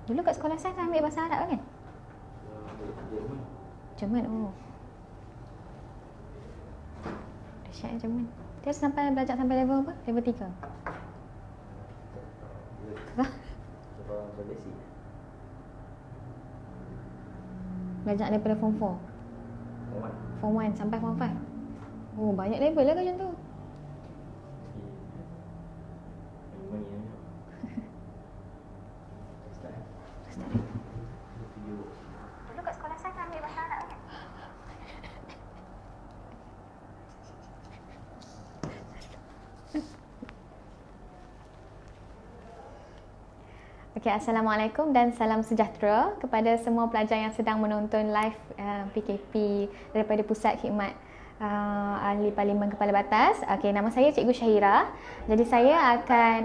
Dulu kat sekolah sains ambil bahasa Arab kan? Jerman. Jerman, oh. Dahsyat Jerman. Dia sampai belajar sampai level apa? Level 3? Hah? Seorang berdesi. Belajar daripada form 4? Format. Form 1 sampai form 5? Oh, banyak level lah macam tu. Dulu kat sekolah sains ambil bahasa Arab kan? Okay, Assalamualaikum dan salam sejahtera kepada semua pelajar yang sedang menonton live PKP daripada Pusat Khidmat Ahli Parlimen Kepala Batas. Okay, nama saya Cikgu Syahira. Jadi saya akan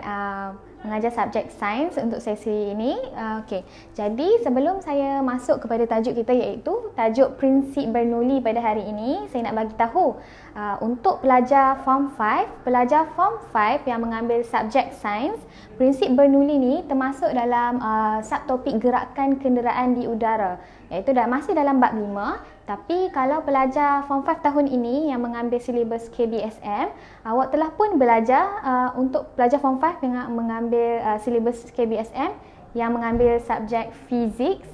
mengajar subjek sains untuk sesi ini. Okay, jadi sebelum saya masuk kepada tajuk kita iaitu tajuk prinsip Bernoulli pada hari ini, saya nak bagi tahu untuk pelajar Form 5, pelajar Form 5 yang mengambil subjek sains, prinsip Bernoulli ni termasuk dalam subtopik gerakan kenderaan di udara, iaitu masih dalam bab 5. Tapi kalau pelajar Form 5 tahun ini yang mengambil silibus KBSM, awak telah pun belajar untuk pelajar Form 5 yang mengambil silibus KBSM yang mengambil subjek fizik.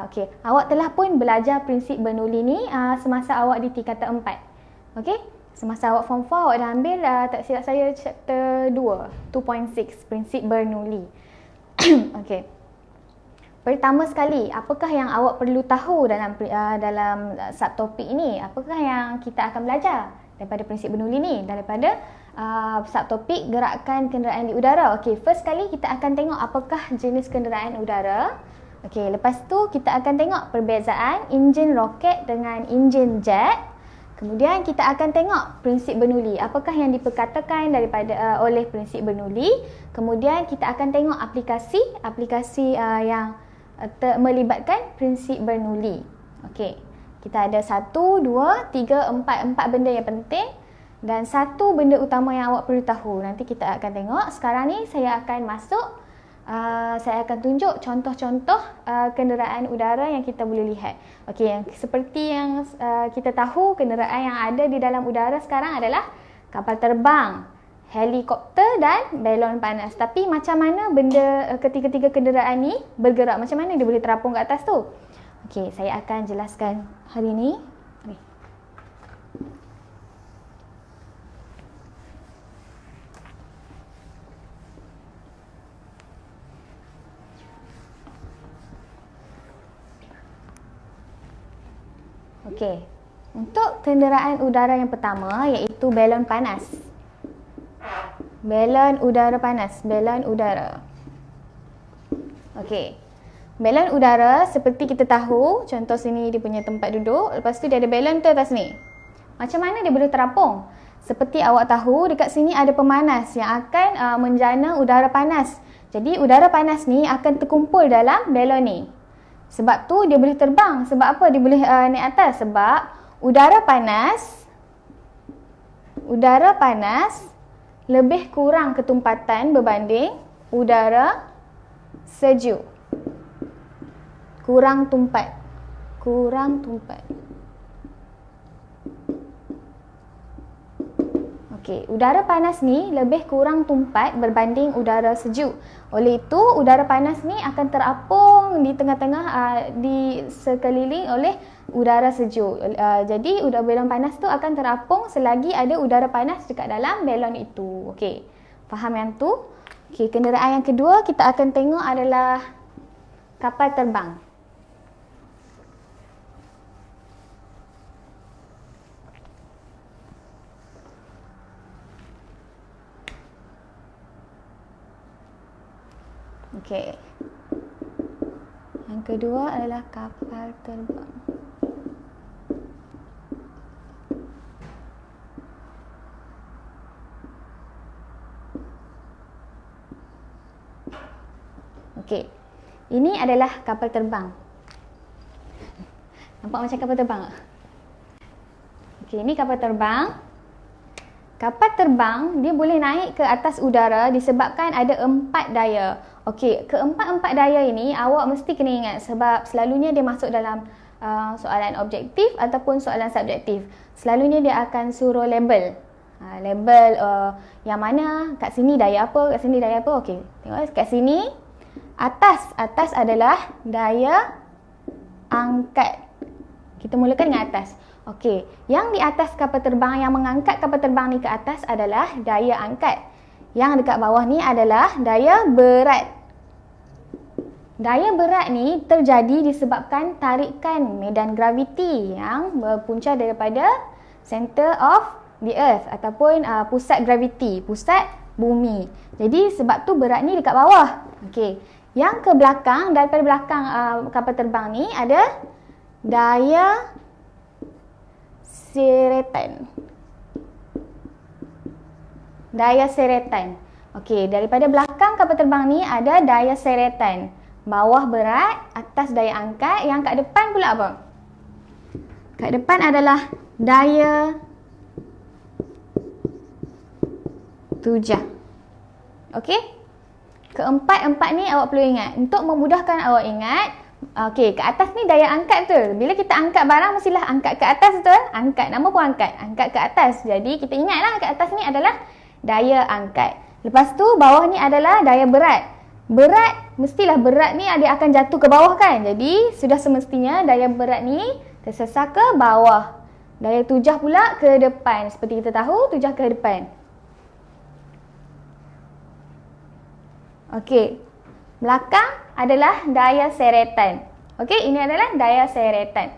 Okay. Awak telah pun belajar prinsip Bernoulli ni semasa awak di tingkatan 4. Okay? Semasa awak Form 4, awak dah ambil, tak silap saya, chapter 2.6, prinsip Bernoulli. Okay. Pertama sekali, apakah yang awak perlu tahu dalam subtopik ini? Apakah yang kita akan belajar daripada prinsip Bernoulli ni? Daripada subtopik gerakan kenderaan di udara. Okey, first kali kita akan tengok apakah jenis kenderaan udara. Okey, lepas tu kita akan tengok perbezaan enjin roket dengan enjin jet. Kemudian kita akan tengok prinsip Bernoulli. Apakah yang diperkatakan oleh prinsip Bernoulli? Kemudian kita akan tengok aplikasi yang melibatkan prinsip Bernoulli. Okey. Kita ada 1, 2, 3, 4 benda yang penting dan satu benda utama yang awak perlu tahu. Nanti kita akan tengok. Sekarang ni saya akan masuk, saya akan tunjuk contoh-contoh kenderaan udara yang kita boleh lihat. Okey, seperti yang kita tahu, kenderaan yang ada di dalam udara sekarang adalah kapal terbang, helikopter dan belon panas. Tapi macam mana benda ketiga-tiga kenderaan ni bergerak? Macam mana dia boleh terapung ke atas tu? Okey, saya akan jelaskan hari ni. Okey. Untuk kenderaan udara yang pertama iaitu belon panas. Belon udara panas, belon udara. Okey. Belon udara seperti kita tahu, contoh sini dia punya tempat duduk, lepas tu dia ada belon tu atas ni. Macam mana dia boleh terapung? Seperti awak tahu, dekat sini ada pemanas yang akan menjana udara panas. Jadi udara panas ni akan terkumpul dalam belon ni. Sebab tu dia boleh terbang. Sebab apa dia boleh naik atas? Sebab udara panas lebih kurang ketumpatan berbanding udara sejuk. Kurang tumpat. Okey, udara panas ni lebih kurang tumpat berbanding udara sejuk. Oleh itu, udara panas ni akan terapung di tengah-tengah, di sekeliling oleh udara sejuk. Jadi, belon panas tu akan terapung selagi ada udara panas dekat dalam belon itu. Okey, faham yang tu? Okey, kenderaan yang kedua kita akan tengok adalah kapal terbang. Okey. Yang kedua adalah kapal terbang. Okey. Ini adalah kapal terbang. Nampak macam kapal terbang tak? Okey, ini kapal terbang. Kapal terbang dia boleh naik ke atas udara disebabkan ada 4 daya. Okey, keempat-empat daya ini awak mesti kena ingat sebab selalunya dia masuk dalam soalan objektif ataupun soalan subjektif. Selalunya dia akan suruh label. Label yang mana kat sini daya apa, kat sini daya apa. Okey, tengok kat sini atas adalah daya angkat. Kita mulakan dengan atas. Okey, yang di atas kapal terbang, yang mengangkat kapal terbang ni ke atas adalah daya angkat. Yang dekat bawah ni adalah daya berat. Daya berat ni terjadi disebabkan tarikan medan graviti yang berpunca daripada center of the earth ataupun pusat graviti, pusat bumi. Jadi sebab tu berat ni dekat bawah. Okey. Yang ke belakang, daripada belakang kapal terbang ni ada daya seretan. Daya seretan. Okey, daripada belakang kapal terbang ni ada daya seretan. Bawah berat, atas daya angkat. Yang kat depan pula apa? Kat depan adalah daya tujah. Okey? Keempat-empat ni awak perlu ingat. Untuk memudahkan awak ingat, okey, ke atas ni daya angkat betul. Bila kita angkat barang, mestilah angkat ke atas betul. Angkat, nama pun angkat. Angkat ke atas. Jadi kita ingatlah ke atas ni adalah daya angkat. Lepas tu bawah ni adalah daya berat. Berat, mestilah berat ni dia akan jatuh ke bawah kan. Jadi sudah semestinya daya berat ni tersesar ke bawah. Daya tujah pula ke depan. Seperti kita tahu, tujah ke depan. Okey. Belakang adalah daya seretan. Okey, ini adalah daya seretan.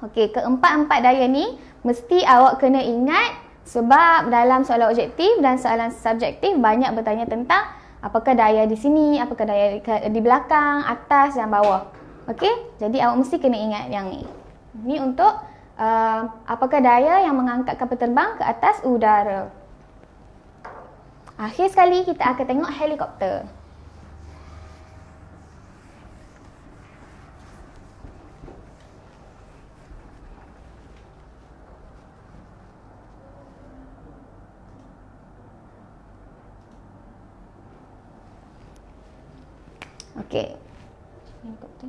Okey, keempat-empat daya ni mesti awak kena ingat sebab dalam soalan objektif dan soalan subjektif banyak bertanya tentang apakah daya di sini, apakah daya di belakang, atas dan bawah. Okey, jadi awak mesti kena ingat yang ni. Ini untuk apakah daya yang mengangkat kapal terbang ke atas udara. Akhir sekali kita akan tengok helikopter. Okey. Helikopter.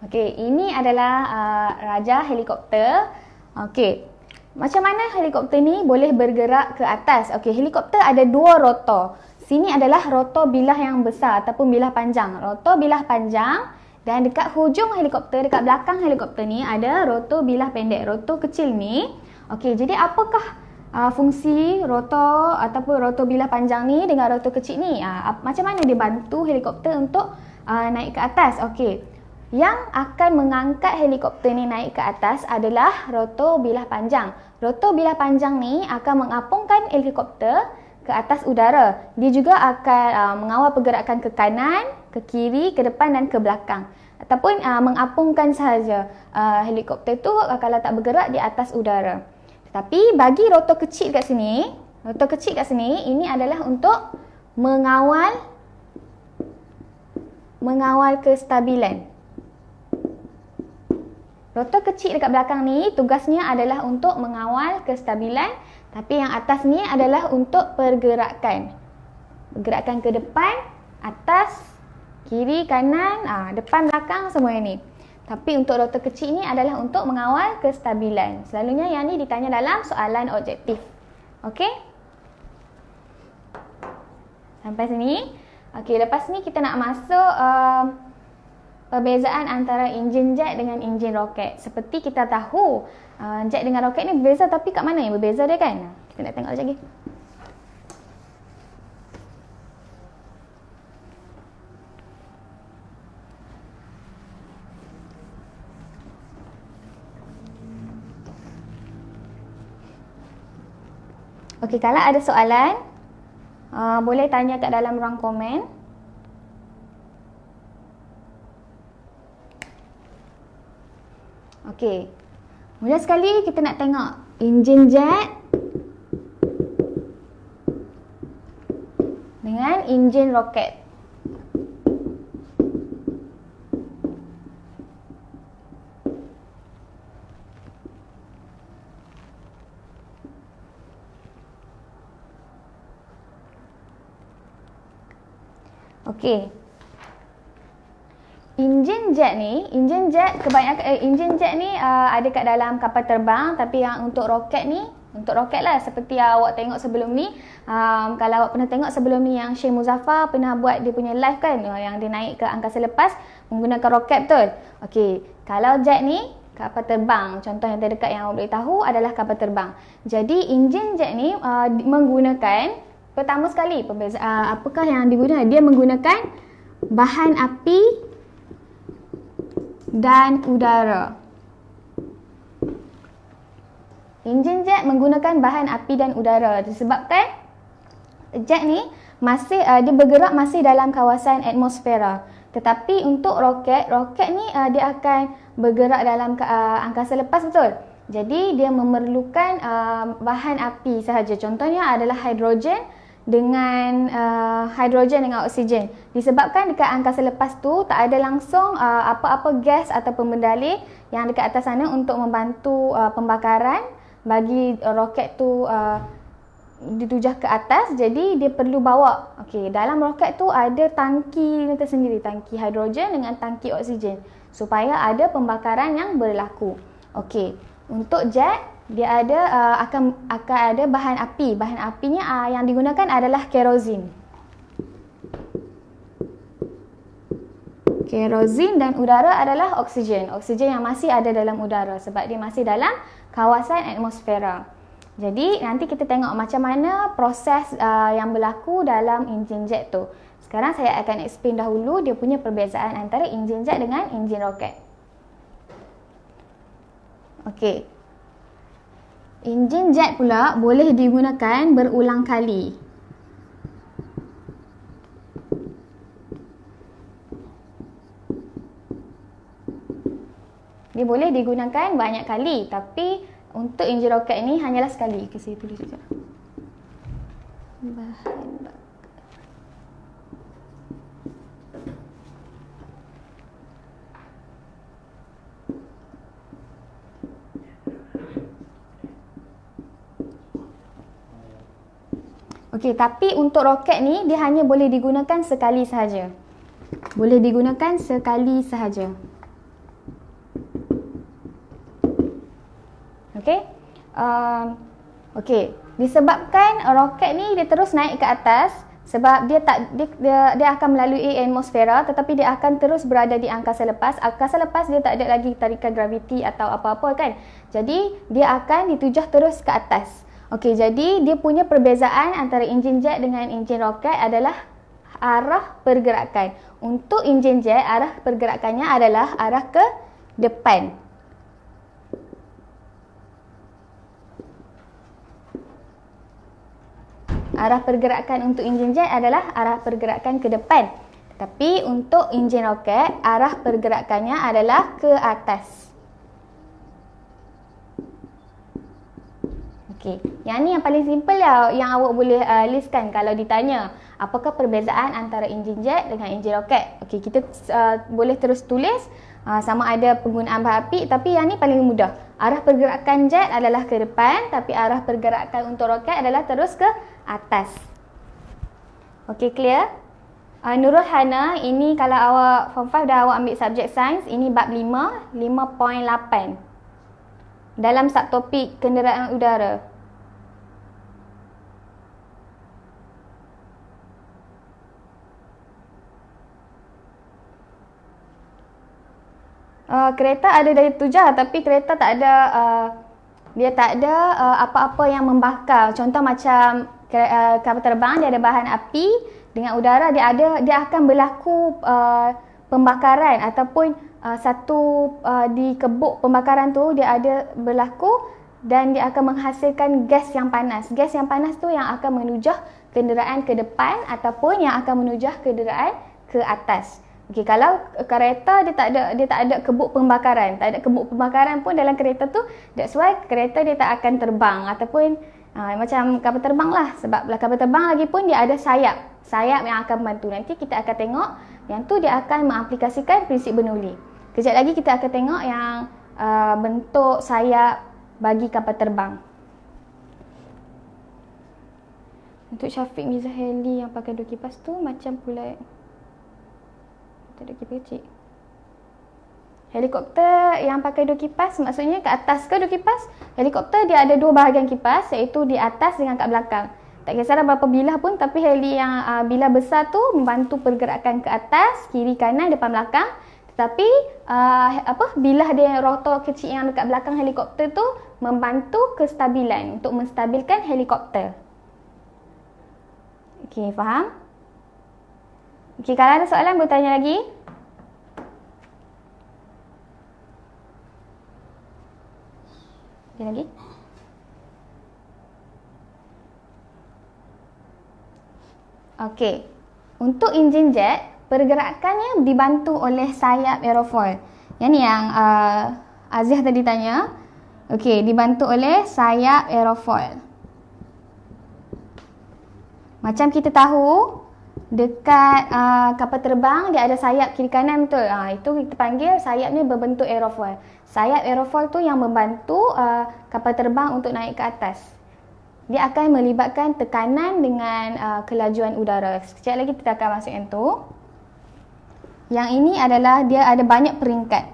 Okey, ini adalah raja helikopter. Okey. Macam mana helikopter ni boleh bergerak ke atas? Okey, helikopter ada dua rotor. Sini adalah rotor bilah yang besar ataupun bilah panjang. Rotor bilah panjang dan dekat hujung helikopter, dekat belakang helikopter ni ada rotor bilah pendek. Rotor kecil ni. Okey, jadi apakah fungsi rotor ataupun rotor bilah panjang ni dengan rotor kecil ni? Macam mana dia bantu helikopter untuk naik ke atas? Okey. Yang akan mengangkat helikopter ni naik ke atas adalah rotor bilah panjang. Rotor bilah panjang ni akan mengapungkan helikopter ke atas udara. Dia juga akan mengawal pergerakan ke kanan, ke kiri, ke depan dan ke belakang. Ataupun mengapungkan sahaja helikopter tu kalau tak bergerak di atas udara. Tetapi bagi rotor kecil kat sini, ini adalah untuk mengawal kestabilan. Rotor kecil dekat belakang ni tugasnya adalah untuk mengawal kestabilan, tapi yang atas ni adalah untuk pergerakan. Pergerakan ke depan, atas, kiri, kanan, depan, belakang, semua yang ni. Tapi untuk rotor kecil ni adalah untuk mengawal kestabilan. Selalunya yang ni ditanya dalam soalan objektif. Okey? Sampai sini. Okey, lepas ni kita nak masuk perbezaan antara enjin jet dengan enjin roket. Seperti kita tahu, jet dengan roket ni berbeza, tapi kat mana yang berbeza dia kan? Kita nak tengok sekejap lagi. Okey, kalau ada soalan, boleh tanya kat dalam ruang komen. Okey. Mula sekali kita nak tengok enjin jet enjin roket. Okey. Enjin jet ni ada kat dalam kapal terbang, tapi yang untuk roket ni, untuk roket lah seperti awak tengok sebelum ni. Kalau awak pernah tengok sebelum ni yang Syekh Muzaffar pernah buat dia punya live kan, yang dia naik ke angkasa lepas menggunakan roket, betul? Okey, kalau jet ni kapal terbang, contoh yang terdekat yang awak boleh tahu adalah kapal terbang. Jadi enjin jet ni menggunakan, pertama sekali apakah yang digunakan? Dia menggunakan bahan api dan udara. Enjin jet menggunakan bahan api dan udara disebabkan jet ni dia bergerak masih dalam kawasan atmosfera. Tetapi untuk roket ni dia akan bergerak dalam angkasa lepas, betul? Jadi dia memerlukan bahan api sahaja. Contohnya adalah hidrogen dengan oksigen. Disebabkan dekat angkasa lepas tu tak ada langsung apa-apa gas ataupun benda lain yang dekat atas sana untuk membantu pembakaran bagi roket tu ditujah ke atas. Jadi dia perlu bawa, okey, dalam roket tu ada tangki tersendiri, tangki hidrogen dengan tangki oksigen supaya ada pembakaran yang berlaku. Okey, untuk jet dia akan ada bahan api. Bahan apinya yang digunakan adalah kerosin. Kerosin dan udara adalah oksigen. Oksigen yang masih ada dalam udara sebab dia masih dalam kawasan atmosfera. Jadi nanti kita tengok macam mana proses yang berlaku dalam enjin jet tu. Sekarang saya akan explain dahulu dia punya perbezaan antara enjin jet dengan enjin roket. Okey. Enjin jet pula boleh digunakan berulang kali. Dia boleh digunakan banyak kali, tapi untuk enjin roket ni hanyalah sekali. Okay, saya tulis sekejap. Bahan bakar. Okey, tapi untuk roket ni dia hanya boleh digunakan sekali sahaja. Boleh digunakan sekali sahaja. Okey. Okey, disebabkan roket ni dia terus naik ke atas sebab dia akan melalui atmosfera, tetapi dia akan terus berada di angkasa lepas. Angkasa lepas dia tak ada lagi tarikan graviti atau apa-apa kan. Jadi dia akan ditujah terus ke atas. Okey, jadi dia punya perbezaan antara enjin jet dengan enjin roket adalah arah pergerakan. Untuk enjin jet, arah pergerakannya adalah arah ke depan. Arah pergerakan untuk enjin jet adalah arah pergerakan ke depan. Tapi untuk enjin roket, arah pergerakannya adalah ke atas. Okey, yang ni yang paling simple lah yang awak boleh listkan kalau ditanya apakah perbezaan antara enjin jet dengan enjin roket. Okey, kita boleh terus tulis sama ada penggunaan bahan api, tapi yang ni paling mudah. Arah pergerakan jet adalah ke depan, tapi arah pergerakan untuk roket adalah terus ke atas. Okey, clear? Nurul Hana, ini kalau awak form 5 dah awak ambil subjek sains, ini bab 5, 5.8 dalam subtopik kenderaan udara. Kereta ada daya tujah, tapi kereta tak ada apa-apa yang membakar. Contoh macam kapal terbang, dia ada bahan api dengan udara, dia akan berlaku pembakaran ataupun di kebuk pembakaran tu dia ada berlaku dan dia akan menghasilkan gas yang panas. Gas yang panas tu yang akan menujah kenderaan ke depan ataupun yang akan menujah kenderaan ke atas. Okey, kalau kereta dia tak ada kebuk pembakaran. Tak ada kebuk pembakaran pun dalam kereta tu, that's why kereta dia tak akan terbang ataupun macam kapal terbang lah. Sebab kapal terbang lagi pun dia ada sayap. sayap yang akan membantu. Nanti kita akan tengok yang tu dia akan mengaplikasikan prinsip Bernoulli. Kejap lagi kita akan tengok yang bentuk sayap bagi kapal terbang. Untuk Syafiq Mirza Heli yang pakai dua kipas tu macam pula tak ada kipas kecil. Helikopter yang pakai dua kipas maksudnya ke atas ke dua kipas? Helikopter dia ada dua bahagian kipas, iaitu di atas dengan kat belakang. Tak kisahlah berapa bilah pun, tapi heli yang bilah besar tu membantu pergerakan ke atas, kiri kanan, depan belakang. Tetapi bilah dia rotor kecil yang dekat belakang helikopter tu membantu kestabilan untuk menstabilkan helikopter. Okey, faham? Okey, kalau ada soalan boleh tanya lagi. Ada lagi? Okey. Untuk enjin jet, pergerakannya dibantu oleh sayap aerofoil. Yang ni yang Aziah tadi tanya. Okey, dibantu oleh sayap aerofoil. Macam kita tahu, dekat kapal terbang dia ada sayap kiri kanan, betul? Itu kita panggil sayapnya berbentuk aerofoil. Sayap aerofoil tu yang membantu kapal terbang untuk naik ke atas. Dia akan melibatkan tekanan dengan kelajuan udara. Sekejap lagi kita akan masuk yang tu. Yang ini adalah dia ada banyak peringkat.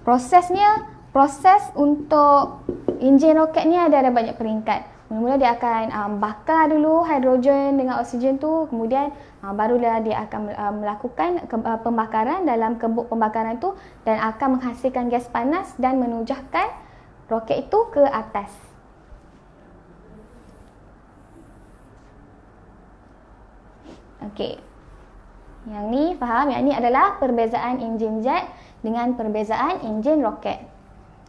Proses untuk enjin roket ni ada banyak peringkat. Mula-mula dia akan bakar dulu hidrogen dengan oksigen tu, kemudian barulah dia akan melakukan pembakaran dalam kebuk pembakaran tu dan akan menghasilkan gas panas dan menujahkan roket itu ke atas. Okey. Yang ni faham? Yang ni adalah perbezaan enjin jet dengan perbezaan enjin roket.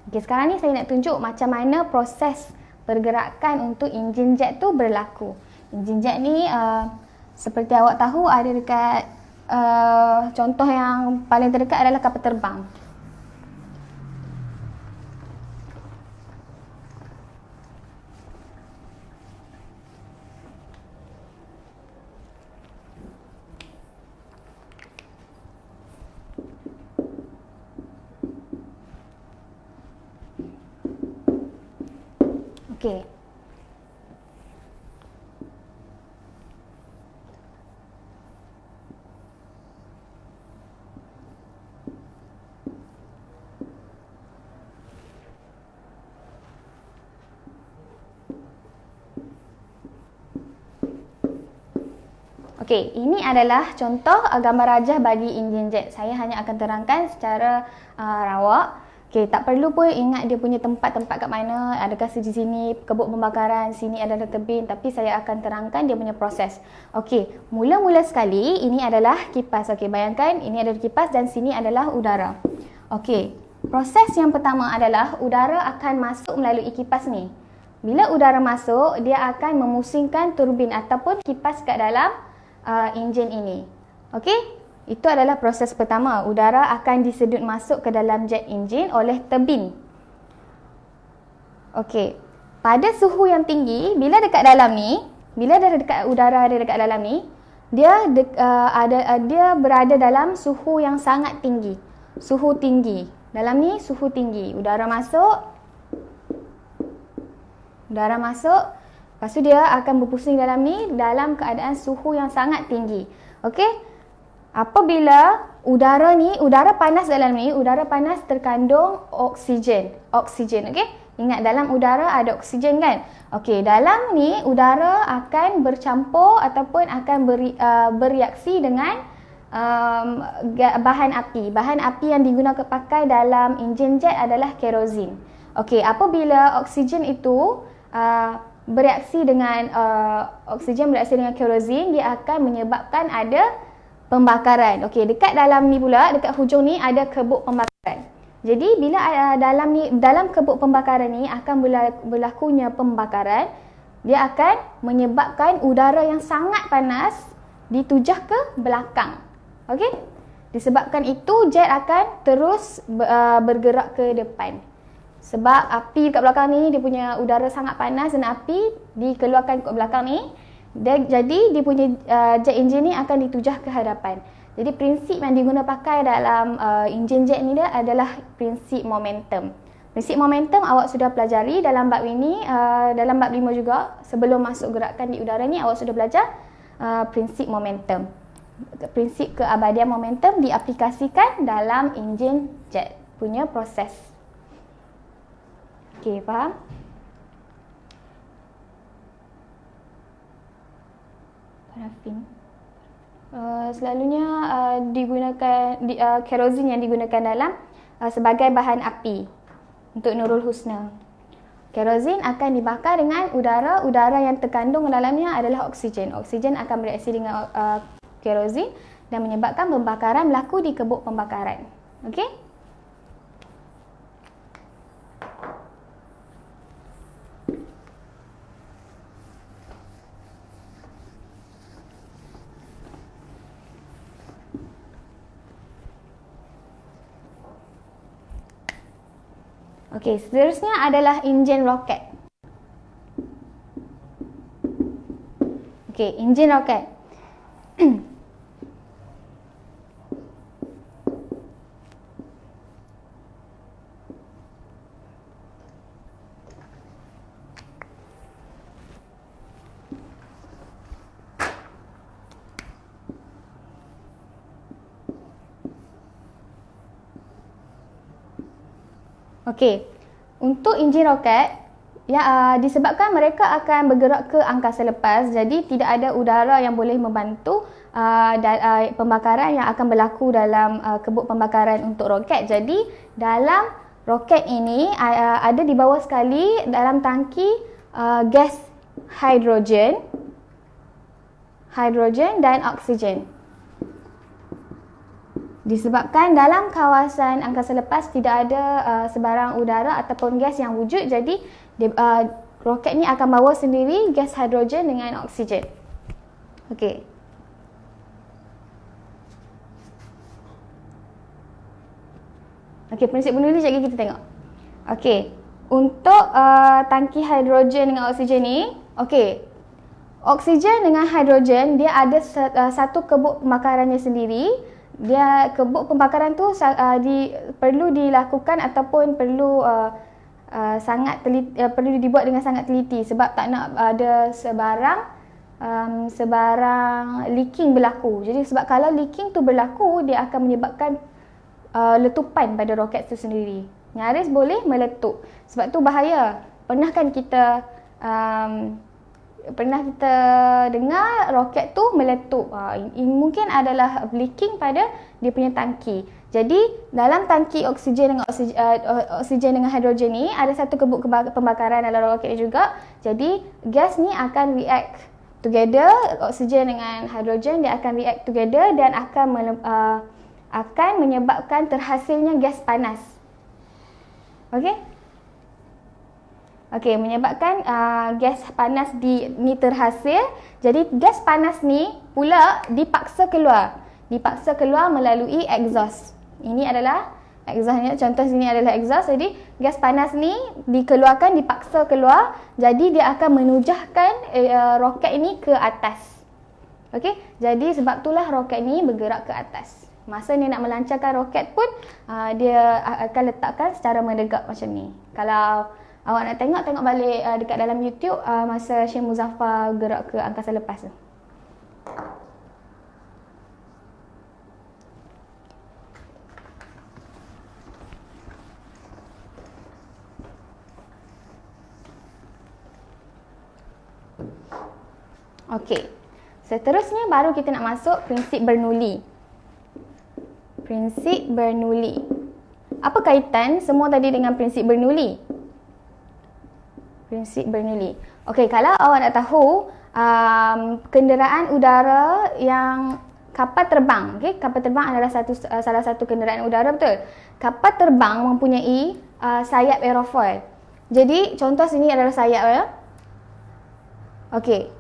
Okey, sekarang ni saya nak tunjuk macam mana proses pergerakan untuk enjin jet tu berlaku. Enjin jet ni seperti awak tahu ada dekat contoh yang paling terdekat adalah kapal terbang. Okey. Okey, ini adalah contoh gambar rajah bagi enjin jet. Saya hanya akan terangkan secara rawak. Okey, tak perlu pun ingat dia punya tempat-tempat kat mana, adakah di sini kebuk pembakaran, sini adalah tebing, tapi saya akan terangkan dia punya proses. Okey, mula-mula sekali ini adalah kipas. Okey, bayangkan ini adalah kipas dan sini adalah udara. Okey, proses yang pertama adalah udara akan masuk melalui kipas ni. Bila udara masuk, dia akan memusingkan turbin ataupun kipas kat dalam enjin ini. Okey? Itu adalah proses pertama. Udara akan disedut masuk ke dalam jet engine oleh turbin. Okey. Pada suhu yang tinggi, bila dekat dalam ni, bila ada dekat udara ada dekat dalam ni, dia berada dalam suhu yang sangat tinggi. Suhu tinggi. Dalam ni suhu tinggi. Udara masuk. Lepas tu dia akan berpusing dalam ni dalam keadaan suhu yang sangat tinggi. Okey? Apabila udara panas dalam ni, udara panas terkandung oksigen. Okey? Ingat dalam udara ada oksigen kan? Okey, dalam ni udara akan bercampur ataupun akan bereaksi dengan bahan api. Bahan api yang digunakan pakai dalam enjin jet adalah kerosin. Okey, apabila oksigen itu bereaksi dengan kerosin, dia akan menyebabkan ada pembakaran. Okey, dekat dalam ni pula, dekat hujung ni ada kebuk pembakaran. Jadi bila dalam kebuk pembakaran ni akan berlakunya pembakaran, dia akan menyebabkan udara yang sangat panas ditujah ke belakang. Okey? Disebabkan itu jet akan terus bergerak ke depan. Sebab api dekat belakang ni dia punya udara sangat panas dan api dikeluarkan ke belakang ni. Jadi dia punya jet engine ni akan ditujah ke hadapan. Jadi prinsip yang diguna pakai dalam enjin jet ni dia adalah prinsip momentum. Prinsip momentum awak sudah pelajari dalam bab ini, dalam bab 5 juga. Sebelum masuk gerakan di udara ni awak sudah belajar prinsip momentum. Prinsip keabadian momentum diaplikasikan dalam enjin jet punya proses. Okey, faham? Parafin. Selalunya digunakan kerosin yang digunakan dalam sebagai bahan api untuk Nurul Husna. Kerosin akan dibakar dengan udara. Udara yang terkandung dalamnya adalah oksigen. Oksigen akan bereaksi dengan kerosin dan menyebabkan pembakaran berlaku di kebuk pembakaran. Okey? Okey, seterusnya adalah enjin roket. Okey, enjin roket. Okey, untuk enjin roket disebabkan mereka akan bergerak ke angkasa lepas, jadi tidak ada udara yang boleh membantu pembakaran yang akan berlaku dalam kebuk pembakaran untuk roket. Jadi dalam roket ini ada di bawah sekali dalam tangki gas hidrogen dan oksigen. Disebabkan dalam kawasan angkasa lepas tidak ada sebarang udara ataupun gas yang wujud, jadi roket ni akan bawa sendiri gas hidrogen dengan oksigen. Okey. Okey, prinsip bernuli sekejap lagi kita tengok. Okey, untuk tangki hidrogen dengan oksigen ni, okey. Oksigen dengan hidrogen dia ada satu kebuk pembakarannya sendiri. Dia kebuk pembakaran tu perlu dilakukan ataupun perlu perlu dibuat dengan sangat teliti sebab tak nak ada sebarang leaking berlaku. Jadi sebab kalau leaking tu berlaku, dia akan menyebabkan letupan pada roket tu sendiri. Nyaris boleh meletup. Sebab tu bahaya. Pernah kita dengar roket tu meletup. Mungkin adalah leaking pada dia punya tangki. Jadi dalam tangki oksigen dengan hidrogen ni ada satu kebuk pembakaran dalam roket ni juga. Jadi gas ni akan react together, oksigen dengan hidrogen dia akan react together dan akan menyebabkan terhasilnya gas panas. Okey? Okey, menyebabkan gas panas ni terhasil. Jadi gas panas ni pula dipaksa keluar melalui exhaust. Ini adalah exhaustnya, contoh sini adalah exhaust. Jadi gas panas ni dipaksa keluar, jadi dia akan menujahkan roket ini ke atas. Okey, jadi sebab itulah roket ni bergerak ke atas. Masa ni nak melancarkan roket pun dia akan letakkan secara mendekat macam ni. Kalau awak nak tengok balik dekat dalam YouTube masa Syekh Muzaffar gerak ke angkasa lepas tu. Okey. Seterusnya baru kita nak masuk prinsip Bernoulli. Prinsip Bernoulli. Apa kaitan semua tadi dengan prinsip Bernoulli? Prinsip Bernoulli. Okey, kalau awak nak tahu kenderaan udara yang kapal terbang, okey, kapal terbang adalah salah satu kenderaan udara, betul? Kapal terbang mempunyai sayap aerofoil. Jadi contoh sini adalah sayap ya. Okey.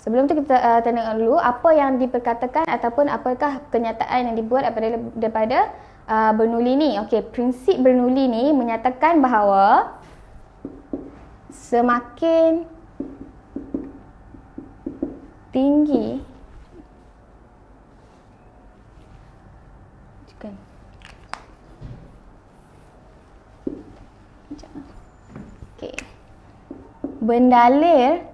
Sebelum tu kita tengok dulu apa yang diperkatakan ataupun apakah kenyataan yang dibuat daripada Bernoulli ni. Okey, prinsip Bernoulli ni menyatakan bahawa semakin tinggi kan. Okey. Bendalir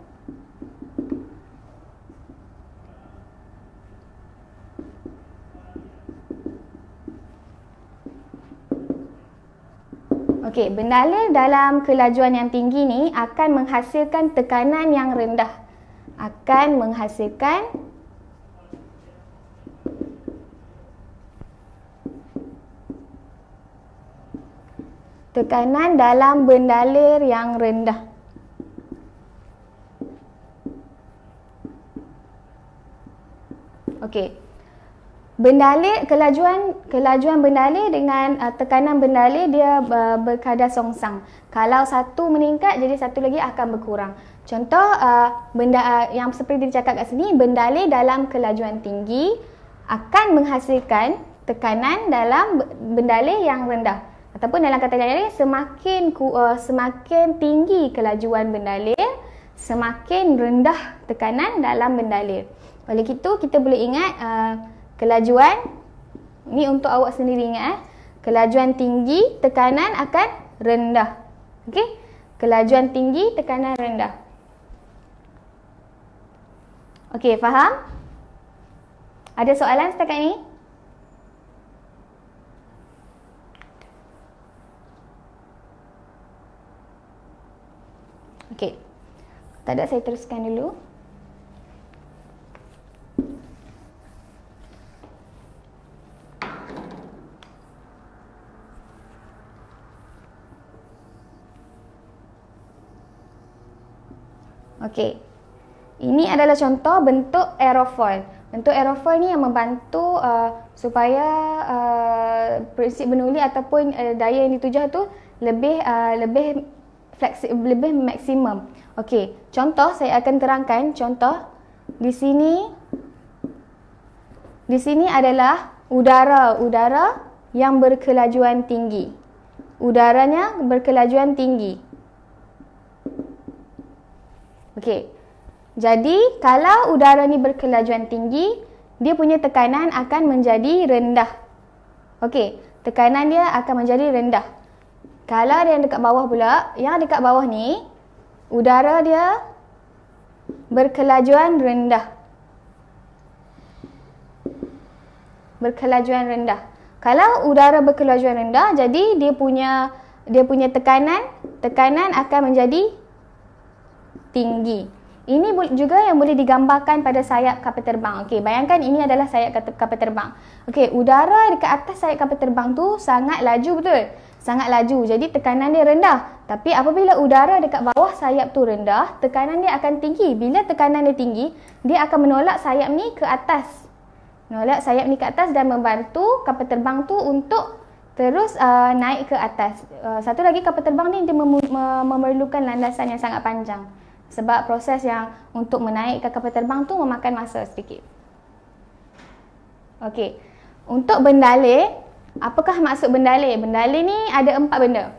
Okey, bendalir dalam kelajuan yang tinggi ni akan menghasilkan tekanan yang rendah. Akan menghasilkan tekanan dalam bendalir yang rendah. Okey. Bendalir, kelajuan bendalir dengan tekanan bendalir dia berkadar songsang. Kalau satu meningkat, jadi satu lagi akan berkurang. Contoh yang seperti dicakap kat sini, bendalir dalam kelajuan tinggi akan menghasilkan tekanan dalam bendalir yang rendah. Ataupun dalam kata lain, semakin tinggi kelajuan bendalir, semakin rendah tekanan dalam bendalir. Oleh itu, kita boleh ingat kelajuan, ni untuk awak sendiri ingat kelajuan tinggi, tekanan akan rendah. Okey? Kelajuan tinggi, tekanan rendah. Okey, faham? Ada soalan setakat ni? Okey. Tak ada, saya teruskan dulu. Okey. Ini adalah contoh bentuk aerofoil. Bentuk aerofoil ni yang membantu supaya prinsip bernuli ataupun daya yang dituju tu lebih lebih maksimum. Okey, contoh saya akan terangkan contoh. Di sini adalah udara yang berkelajuan tinggi. Udaranya berkelajuan tinggi. Okey. Jadi, kalau udara ni berkelajuan tinggi, dia punya tekanan akan menjadi rendah. Okey, tekanan dia akan menjadi rendah. Kalau yang dekat bawah pula, yang dekat bawah ni, udara dia berkelajuan rendah. Berkelajuan rendah. Kalau udara berkelajuan rendah, jadi dia punya tekanan akan menjadi tinggi. Ini juga yang boleh digambarkan pada sayap kapal terbang. Okey, bayangkan ini adalah sayap kapal terbang. Okey, udara dekat atas sayap kapal terbang tu sangat laju, betul? Sangat laju. Jadi tekanan dia rendah. Tapi apabila udara dekat bawah sayap tu rendah, tekanan dia akan tinggi. Bila tekanan dia tinggi, dia akan menolak sayap ni ke atas. Menolak sayap ni ke atas dan membantu kapal terbang tu untuk terus naik ke atas. Satu lagi, kapal terbang ni dia memerlukan landasan yang sangat panjang. Sebab proses yang untuk menaikkan kapal terbang tu memakan masa sedikit. Okey. Untuk bendalir, apakah maksud bendalir? Bendalir ni ada 4 benda.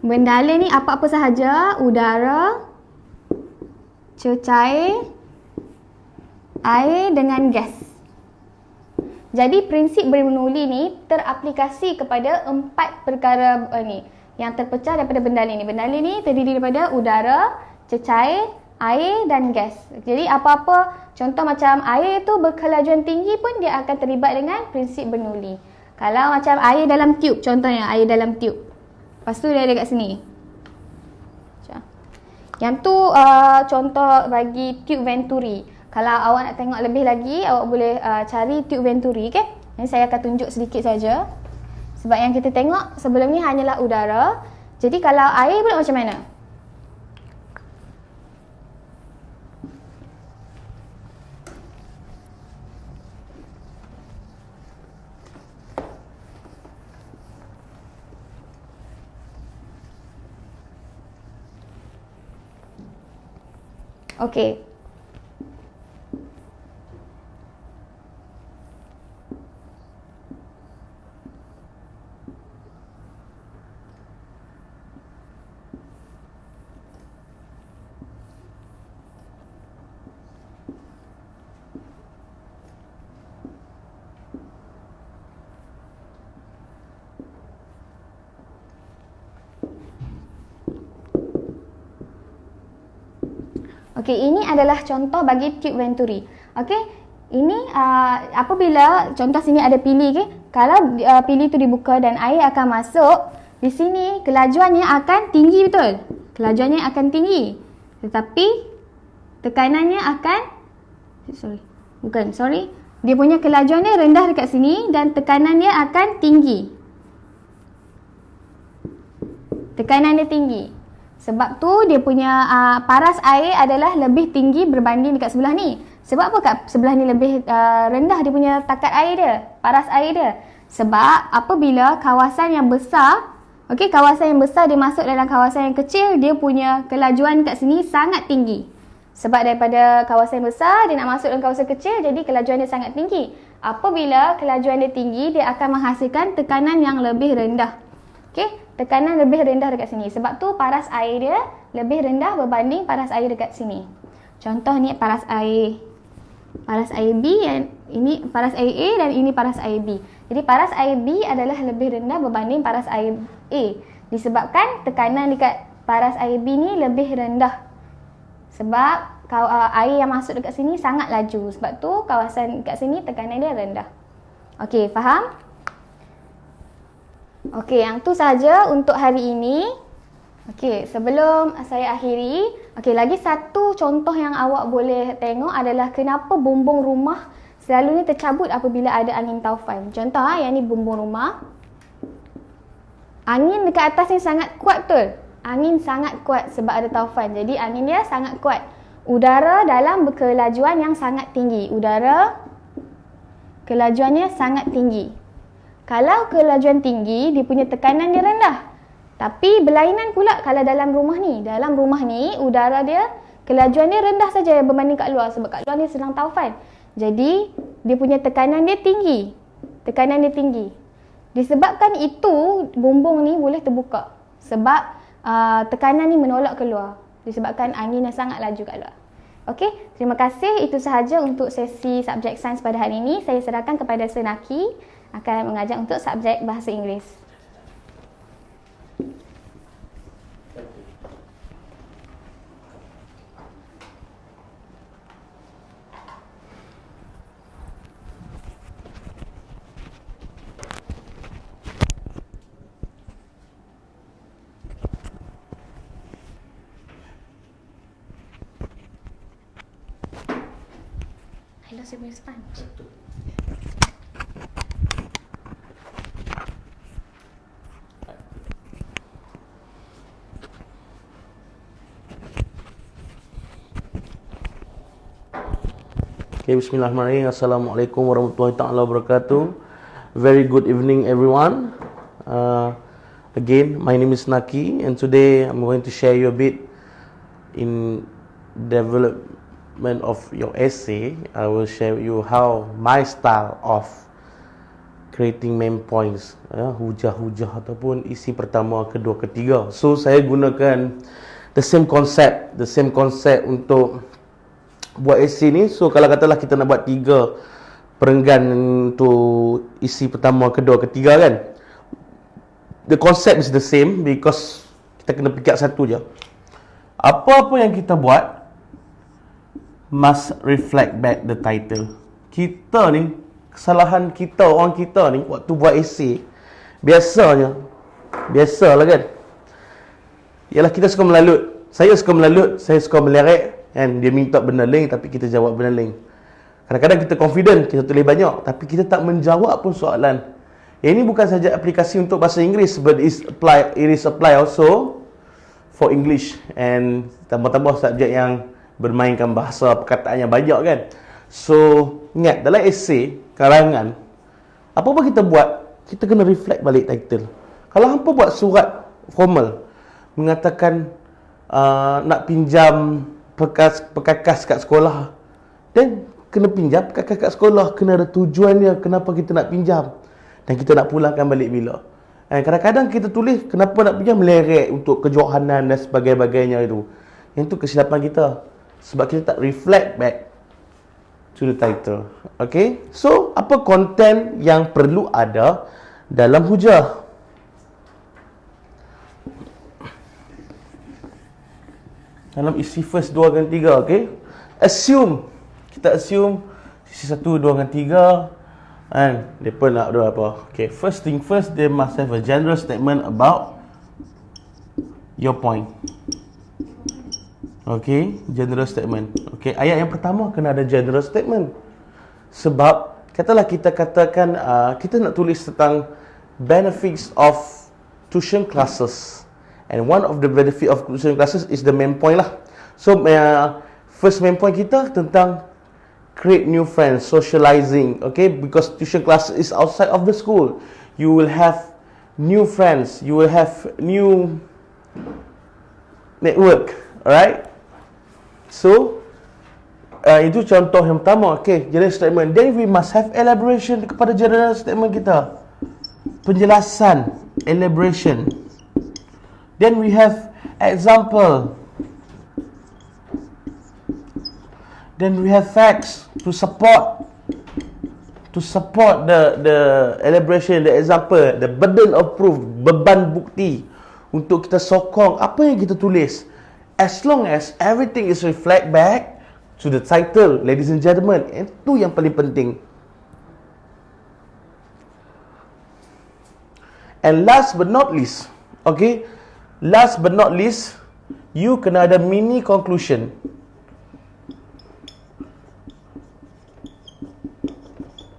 Bendalir ni apa-apa sahaja, udara, cecair, air dengan gas. Jadi prinsip Bernoulli ni teraplikasi kepada 4 perkara ni yang terpecah daripada bendalir ni. Bendalir ni terdiri daripada udara, cecair, air dan gas. Jadi apa-apa, contoh macam air tu berkelajuan tinggi pun dia akan terlibat dengan prinsip Bernoulli. Kalau macam air dalam tiub, contohnya air dalam tiub. Lepas tu dia ada kat sini. Yang tu contoh bagi tiub Venturi. Kalau awak nak tengok lebih lagi, awak boleh cari tiub Venturi, okay? Ini saya akan tunjuk sedikit saja. Sebab yang kita tengok sebelum ni hanyalah udara. Jadi kalau air pula macam mana? Okey. Okey, ini adalah contoh bagi tube venturi. Okey, ini apabila contoh sini ada pili, okay? Kalau pili itu dibuka dan air akan masuk, di sini kelajuannya akan tinggi, betul? Kelajuannya akan tinggi. Tetapi tekanannya akan dia punya kelajuannya rendah dekat sini dan tekanannya akan tinggi. Tekanannya tinggi. Sebab tu dia punya paras air adalah lebih tinggi berbanding dekat sebelah ni. Sebab apa kat sebelah ni lebih rendah dia punya takat air dia, paras air dia? Sebab apabila kawasan yang besar, okey, kawasan yang besar dia masuk dalam kawasan yang kecil, dia punya kelajuan kat sini sangat tinggi. Sebab daripada kawasan besar dia nak masuk dalam kawasan kecil, jadi kelajuan dia sangat tinggi. Apabila kelajuan dia tinggi, dia akan menghasilkan tekanan yang lebih rendah. Okey, tekanan lebih rendah dekat sini. Sebab tu paras air dia lebih rendah berbanding paras air dekat sini. Contoh ni paras air B, dan ini paras air A dan ini paras air B. Jadi paras air B adalah lebih rendah berbanding paras air A, disebabkan tekanan dekat paras air B ni lebih rendah. Sebab air yang masuk dekat sini sangat laju. Sebab tu kawasan dekat sini tekanan dia rendah. Okey, faham? Okey, yang tu sahaja untuk hari ini. Okey, sebelum saya akhiri, okey, lagi satu contoh yang awak boleh tengok adalah kenapa bumbung rumah selalunya tercabut apabila ada angin taufan. Contoh yang ni bumbung rumah. Angin dekat atas ni sangat kuat, betul? Angin sangat kuat sebab ada taufan. Jadi angin dia sangat kuat. Udara dalam berkelajuan yang sangat tinggi. Udara kelajuannya sangat tinggi. Kalau kelajuan tinggi, dia punya tekanan dia rendah. Tapi berlainan pula kalau dalam rumah ni. Dalam rumah ni, udara dia, kelajuan dia rendah saja berbanding kat luar. Sebab kat luar ni sedang taufan. Jadi, dia punya tekanan dia tinggi. Tekanan dia tinggi. Disebabkan itu, bumbung ni boleh terbuka. Sebab tekanan ni menolak keluar. Disebabkan angin yang sangat laju kat luar. Okey, terima kasih. Itu sahaja untuk sesi subjek sains pada hari ini. Saya serahkan kepada Senaki akan mengajar untuk subjek bahasa Inggeris. Hello, saya punya sponge. Okay, bismillahirrahmanirrahim. Assalamualaikum warahmatullahi taala wabarakatuh. Very good evening everyone. Again, my name is Naki and today I'm going to share you a bit in development of your essay. I will share with you how my style of creating main points, hujah-hujah ataupun isi pertama, kedua, ketiga. So saya gunakan the same concept untuk buat essay ni. So kalau katalah kita nak buat 3 perenggan untuk isi pertama, kedua, ketiga kan, the concept is the same because kita kena fikir satu je. Apa-apa yang kita buat must reflect back the title. Kita ni, kesalahan kita, orang kita ni waktu buat essay, biasalah kan, ialah kita suka melalut. Saya suka melalut, saya suka melerek kan. Dia minta benda lain tapi kita jawab benda lain. Kadang-kadang kita confident, kita tulis banyak tapi kita tak menjawab pun soalan. Ini bukan saja aplikasi untuk bahasa Inggeris, but it is apply also for English and tambah-tambah subjek yang bermainkan bahasa, perkataan yang banyak kan. So ingat, dalam essay, karangan, apa-apa kita buat, kita kena reflect balik title. Kalau hampa buat surat formal mengatakan nak pinjam perkakas kat sekolah, dan kena pinjam perkakas kat sekolah, kena ada tujuan dia kenapa kita nak pinjam dan kita nak pulangkan balik bila. Kadang-kadang kita tulis kenapa nak pinjam, melerek untuk kejohanan dan sebagainya itu. Yang tu kesilapan kita sebab kita tak reflect back to the title. Okay, so apa konten yang perlu ada dalam hujah? dalam isi first 2/3, okay? Assume. Kita assume isi 1, 2/3 kan. Mereka nak do apa? Okay, first thing first, they must have a general statement about your point. Okay, general statement. Okay, ayat yang pertama kena ada general statement. Sebab, katalah kita katakan, kita nak tulis tentang benefits of tuition classes. And one of the benefit of tuition classes is the main point lah. So, first main point kita tentang create new friends, socializing. Okay, because tuition class is outside of the school. You will have new friends. You will have new network. Alright? So, itu contoh yang pertama. Okay, general statement. Then we must have elaboration kepada general statement kita. Penjelasan, elaboration. Then we have example. Then we have facts to support the elaboration, the example, the burden of proof, beban bukti untuk kita sokong apa yang kita tulis. As long as everything is reflect back to the title, ladies and gentlemen, itu yang paling penting. And last but not least, okay, last but not least, you kena ada mini conclusion.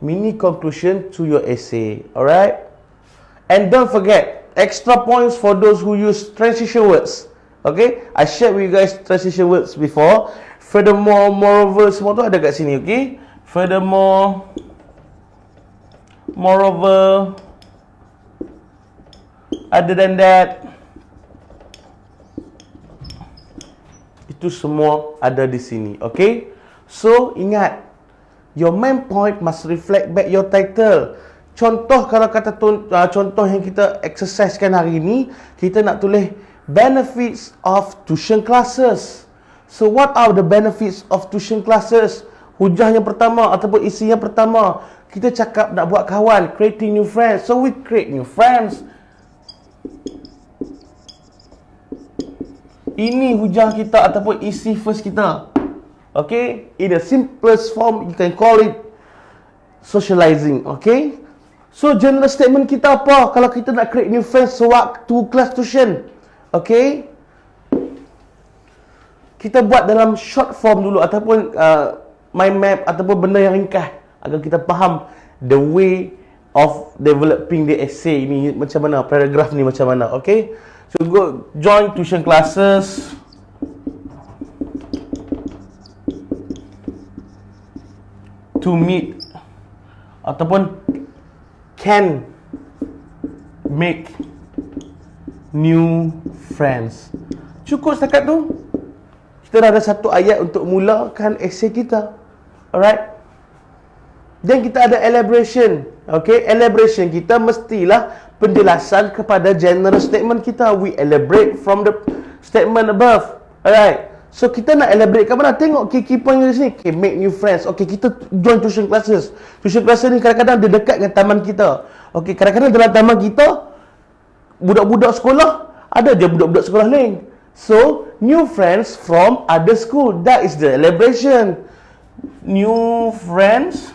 Mini conclusion to your essay, alright? And don't forget, extra points for those who use transition words. Okay, I shared with you guys transition words before. Furthermore, moreover, semua tu ada kat sini, okay? Furthermore, moreover, other than that, itu semua ada di sini, okay? So, ingat, your main point must reflect back your title. Contoh, kalau kata contoh yang kita exercisekan hari ini, kita nak tulis benefits of tuition classes. So, what are the benefits of tuition classes? Hujah yang pertama ataupun isi yang pertama, kita cakap nak buat kawan, creating new friends. So, we create new friends. Ini hujah kita ataupun isi first kita. Okay? In the simplest form, you can call it socializing. Okay? So, general statement kita apa? Kalau kita nak create new friends sewaktu class tuition. Okay? Kita buat dalam short form dulu ataupun mind map ataupun benda yang ringkas agar kita faham the way of developing the essay ni macam mana, paragraph ni macam mana. Okay? So, go join tuition classes. To meet ataupun can make new friends. Cukup setakat tu. Kita dah ada satu ayat untuk mulakan esei kita. Alright? Dan kita ada elaboration. Okay? Elaboration kita mestilah penjelasan kepada general statement kita. We elaborate from the statement above. Alright? So, kita nak elaborate kat mana? Tengok key point di sini. Okay, make new friends. Okay, kita join tuition classes. Tuition classes ni kadang-kadang dia dekat dengan taman kita. Okay, kadang-kadang dalam taman kita, budak-budak sekolah, ada je budak-budak sekolah lain. So, new friends from other school. That is the elaboration. New friends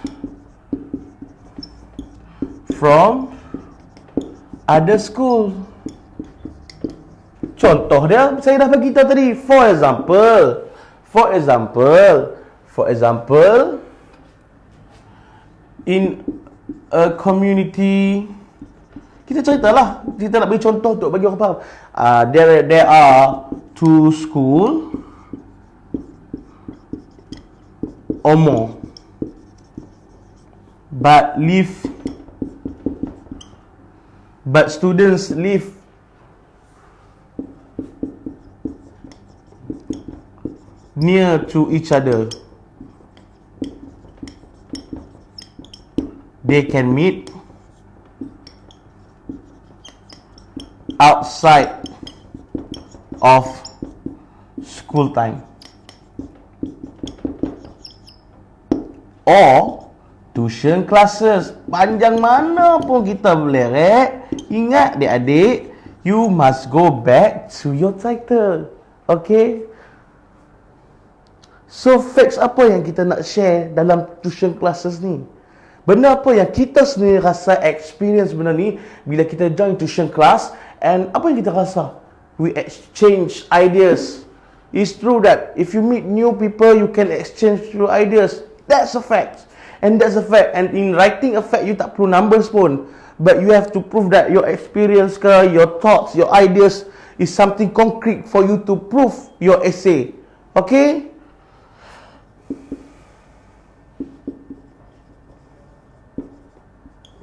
from other school. Contoh dia saya dah bagi tahu tadi. For example, in a community, kita ceritalah, kita nak bagi contoh untuk bagi orang faham. There are two school or more, but students live near to each other. They can meet outside of school time or tuition classes. Panjang mana pun kita belerek, ingat adik-adik, you must go back to your title. Okay? So facts apa yang kita nak share dalam tuition classes ni? Benda apa yang kita sendiri rasa experience benda ni bila kita join tuition class, and apa yang kita rasa? We exchange ideas. It's true that if you meet new people, you can exchange through ideas. That's a fact. And that's a fact. And in writing a fact, you tak perlu numbers pun. But you have to prove that your experience ke, your thoughts, your ideas is something concrete for you to prove your essay. Okay?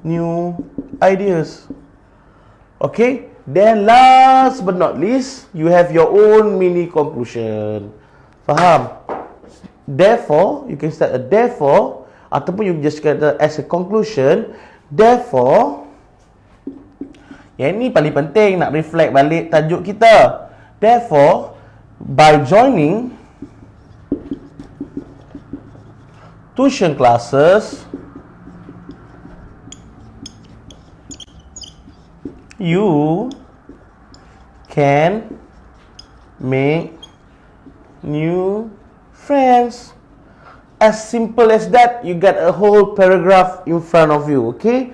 New ideas. Okay? Then last but not least, you have your own mini conclusion. Faham? Therefore, you can start a therefore, ataupun you just kata as a conclusion. Therefore, yang ni paling penting, nak reflect balik tajuk kita. Therefore, by joining tuition classes, you can make new friends. As simple as that. You got a whole paragraph in front of you, okay?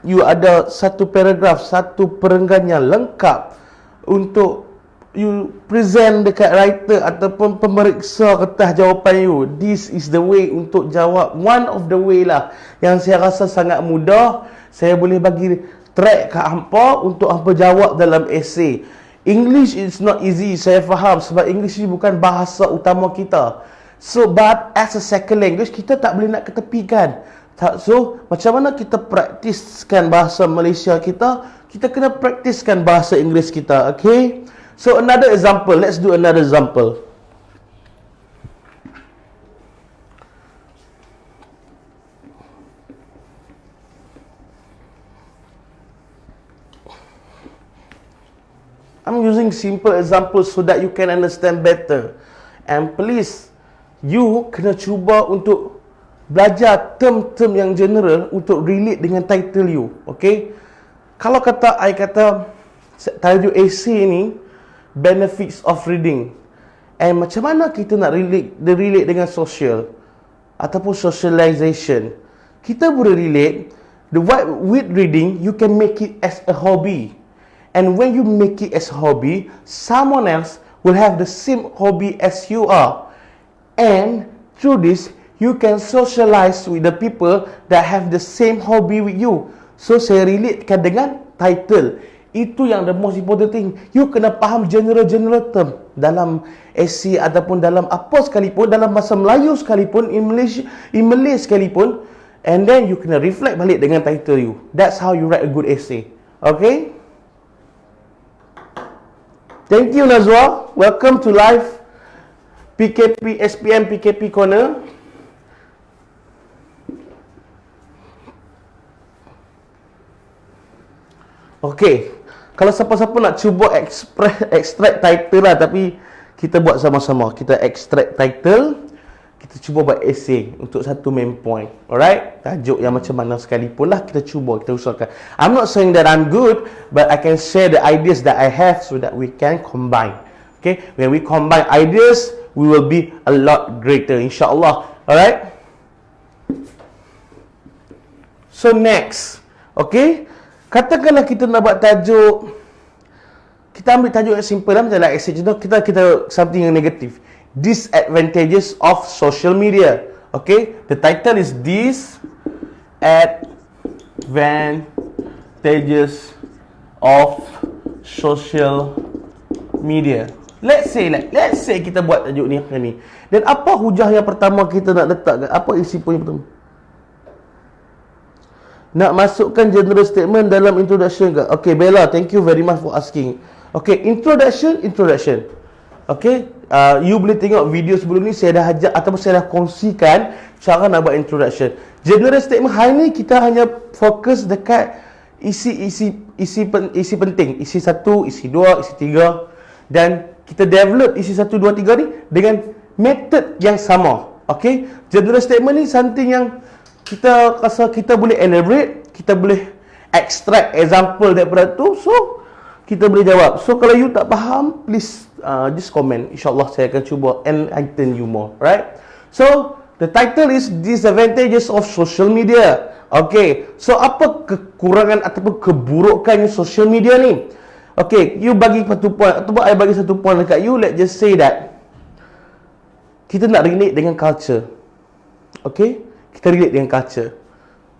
You ada satu paragraph, satu perenggan yang lengkap untuk you present dekat writer ataupun pemeriksa kertas jawapan you. This is the way untuk jawab. One of the way lah yang saya rasa sangat mudah. Saya boleh bagi track kat hampa untuk hampa jawab dalam essay. English is not easy, saya faham, sebab English ni bukan bahasa utama kita. So, but as a second language, kita tak boleh nak ketepikan. So, macam mana kita praktiskan bahasa Malaysia kita? Kita kena praktiskan bahasa Inggeris kita, okay? So, another example. Let's do another example. I'm using simple examples so that you can understand better. And please, you kena cuba untuk belajar term-term yang general untuk relate dengan title you. Okay? Kalau I kata tajuk essay ni benefits of reading. And macam mana kita nak relate dengan social ataupun socialization? Kita boleh relate with reading, you can make it as a hobby. And when you make it as a hobby, someone else will have the same hobby as you are. And through this, you can socialize with the people that have the same hobby with you. So, saya relatekan dengan title. Itu yang the most important thing. You kena faham general term dalam essay ataupun dalam apa sekalipun, dalam bahasa Melayu sekalipun, in Malay sekalipun. And then, you kena reflect balik dengan title you. That's how you write a good essay. Okay? Thank you, Nazwa. Welcome to live PKP SPM PKP Corner. Okay, kalau siapa-siapa nak cuba extract title lah, tapi kita buat sama-sama. Kita extract title, kita cuba buat essay untuk satu main point. Alright, tajuk yang macam mana sekalipun lah, kita cuba, kita usahakan. I'm not saying that I'm good, but I can share the ideas that I have so that we can combine. Okay, when we combine ideas, we will be a lot greater, insyaAllah. Alright. So next, okay, katakanlah kita nak buat tajuk, kita ambil tajuk yang simple lah, macam like essay, kita something yang negatif. Disadvantages of social media. Okay, the title is Disadvantages of social media. Let's say kita buat tajuk ni hari ni. Dan apa hujah yang pertama kita nak letak? Apa isi poin pertama? Nak masukkan general statement dalam introduction ke? Okay, Bella, thank you very much for asking. Okay, introduction. Okay, you boleh tengok video sebelum ni, saya dah ajar ataupun saya dah kongsikan cara nak buat introduction. General statement hari ni kita hanya fokus dekat isi penting, isi 1, isi 2, isi 3, dan kita develop isi 1, 2, 3 ni dengan method yang sama. Okay, general statement ni something yang kita rasa kita boleh elaborate, kita boleh extract example daripada tu. So kita boleh jawab. So kalau you tak faham, please just comment. InsyaAllah saya akan cuba enlighten you more. Right? So the title is Disadvantages of Social Media. Okay, so apa kekurangan ataupun keburukan social media ni? Okay, you bagi satu point ataupun I bagi satu point dekat you. Let's just say that kita nak relate dengan culture. Okay, kita relate dengan culture.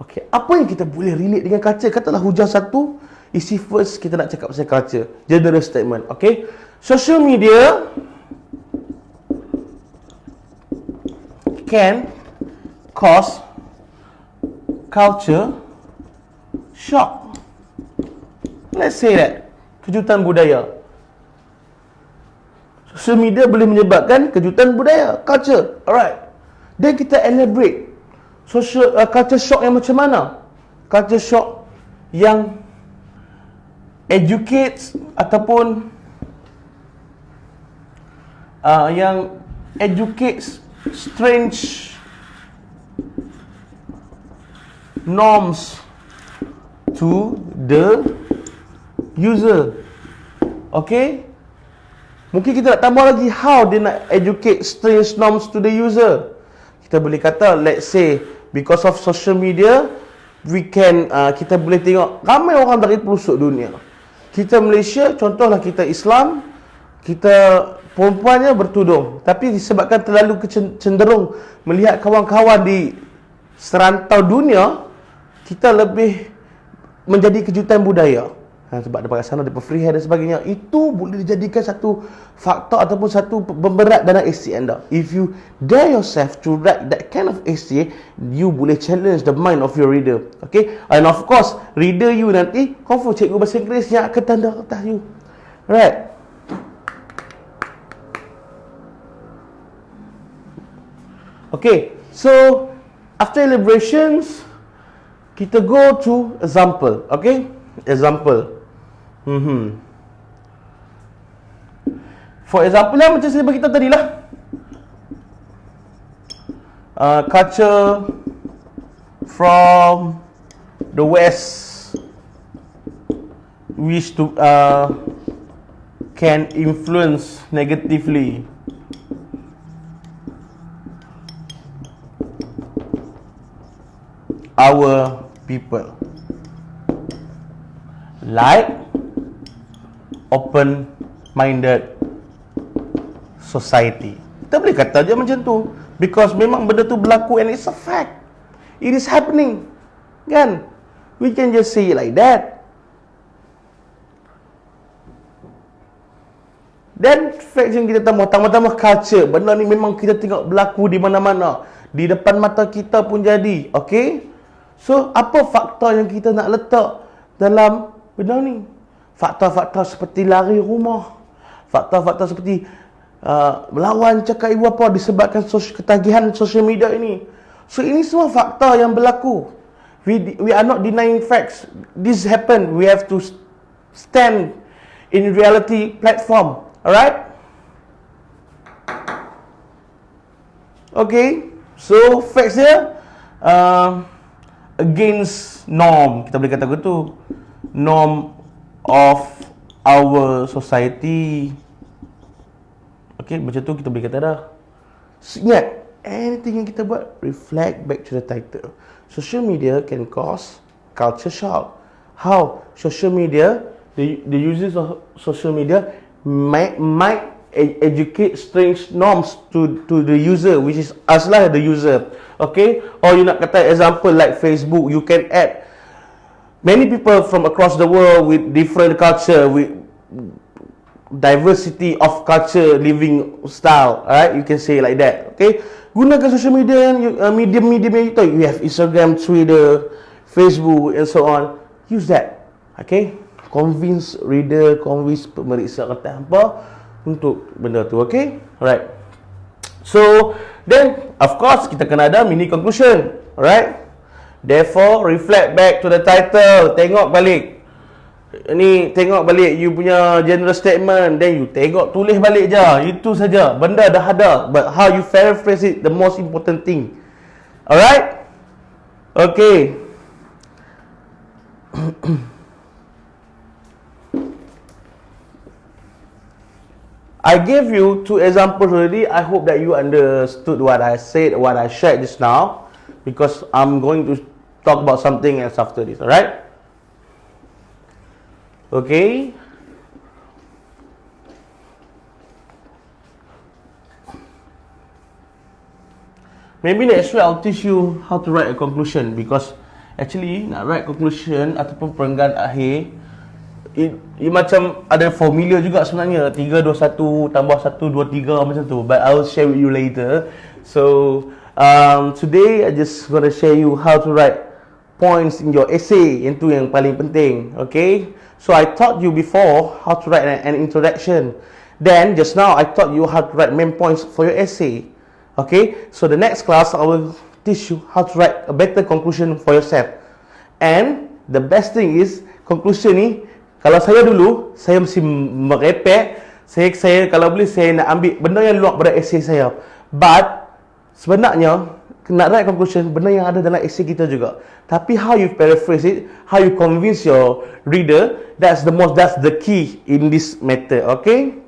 Okay, apa yang kita boleh relate dengan culture? Katalah hujan satu, isi first kita nak cakap pasal culture. General statement. Okay, social media can cause culture shock. Let's say that kejutan budaya. Social media boleh menyebabkan kejutan budaya, culture. Alright. Then kita elaborate. Social culture shock yang macam mana? Culture shock yang educates ataupun yang educates strange norms to the user. Okay? Mungkin kita nak tambah lagi how dia nak educate strange norms to the user. Kita boleh kata, let's say, because of social media, we can, kita boleh tengok ramai orang dari pelosok dunia. Kita Malaysia, contohlah kita Islam, kita perempuannya bertudung. Tapi disebabkan terlalu cenderung melihat kawan-kawan di serantau dunia, kita lebih menjadi kejutan budaya. Sebab daripada sana, daripada free hair dan sebagainya. Itu boleh dijadikan satu faktor ataupun satu pemberat dalam essay anda. If you dare yourself to write that kind of essay, you boleh challenge the mind of your reader. Okay? And of course, reader you nanti, confirm cikgu bahasa Inggeris yang akan tanda atas you. Right? Okay, so after elaborations, kita go to example. Okay, example. For example lah, macam saya bagi tahu tadi lah. Culture from the West which to can influence negatively our people, like open-minded society. Kita boleh kata je macam tu, because memang benda tu berlaku and it's a fact. It is happening, kan? We can just say it like that. Dan fact yang kita tambah culture. Benda ni memang kita tengok berlaku di mana-mana. Di depan mata kita pun jadi. Okay? So, apa faktor yang kita nak letak dalam benda ni? Faktor-faktor seperti lari rumah. Faktor-faktor seperti melawan cakap ibu bapa disebabkan ketagihan social media ini. So, ini semua faktor yang berlaku. We are not denying facts. This happen. We have to stand in reality platform. Alright? Okay. So, facts dia against norm. Kita boleh kata begitu. Norm of our society. Okay, macam tu kita boleh kata dah. Ingat, anything yang kita buat, reflect back to the title. Social media can cause culture shock. How? Social media, the users of social media might educate strange norms to the user, which is us lah, the user. Okay? Or you nak kata example like Facebook, you can add many people from across the world with different culture, with diversity of culture, living style. Alright? You can say like that. Okay? Gunakan social media, medium-medium itu. You have Instagram, Twitter, Facebook and so on. Use that. Okay? Convince reader, convince pemeriksa kata apa untuk benda tu. Okay? Alright. So, then of course kita kena ada mini conclusion. Alright? Therefore, reflect back to the title. Tengok balik. Ni tengok balik you punya general statement, then you tengok tulis balik je. Itu saja. Benda dah ada, but how you paraphrase it, the most important thing. Alright? Okay. I gave you 2 examples already. I hope that you understood what I said, what I shared just now, because I'm going to talk about something else after this, alright? Okay. Maybe next week I'll teach you how to write a conclusion, because actually nak write conclusion ataupun perenggan akhir, it macam ada formula juga sebenarnya, 3, 2, 1 tambah 1, 2, 3 macam tu, but I'll share with you later. So today I just gonna share you how to write points in your essay. Itu yang paling penting. Okay, so I taught you before how to write an introduction, then just now I taught you how to write main points for your essay. Okay, so the next class I will teach you how to write a better conclusion for yourself. And the best thing is, conclusion ni, kalau saya dulu, saya mesti merepek, saya kalau boleh saya nak ambil benda yang luar pada essay saya. But sebenarnya nak write conclusion, benda yang ada dalam essay kita juga. Tapi how you paraphrase it, how you convince your reader, that's the key in this method. Okay?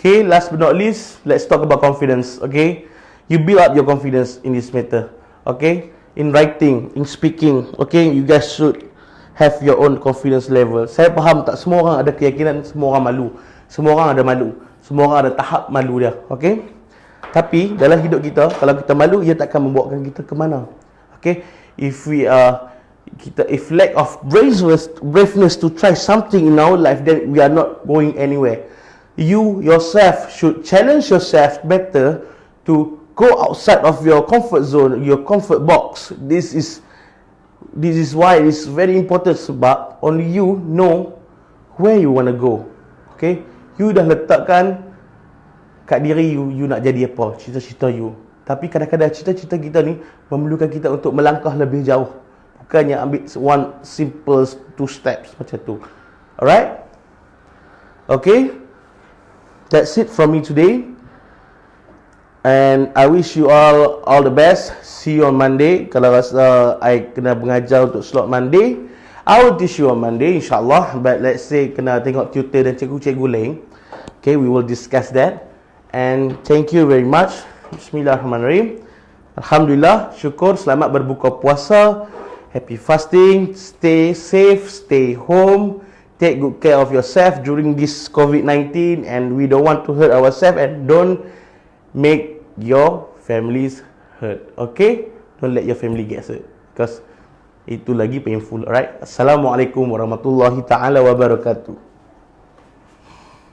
Okay, last but not least, let's talk about confidence. Okay, you build up your confidence in this matter. Okay, in writing, in speaking. Okay, you guys should have your own confidence level. Saya faham tak semua orang ada keyakinan, semua orang malu. Semua orang ada malu. Semua orang ada tahap malu dia. Okay, tapi dalam hidup kita, kalau kita malu, ia takkan membawakan kita ke mana. Okay, if lack of braveness to try something in our life, then we are not going anywhere. You yourself should challenge yourself better to go outside of your comfort zone, your comfort box. This is why it's very important, sebab only you know where you want to go. Okay, you dah letakkan kat diri you nak jadi apa, cita-cita you. Tapi kadang-kadang cita-cita kita ni memerlukan kita untuk melangkah lebih jauh, bukannya ambil one simple 2 steps macam tu. Alright? Okay, that's it from me today, and I wish you all the best. See you on Monday. Kalau rasa I kena mengajar untuk slot Monday, I will teach you on Monday, insyaAllah. But let's say kena tengok tutor dan cikgu-cikgu lain, okay, we will discuss that. And thank you very much. Bismillahirrahmanirrahim. Alhamdulillah, syukur, selamat berbuka puasa, happy fasting, stay safe, stay home, take good care of yourself during this COVID-19, and we don't want to hurt ourselves, and don't make your families hurt. Okay, don't let your family get hurt, because itu lagi painful. Alright, Assalamualaikum warahmatullahi taala wabarakatuh.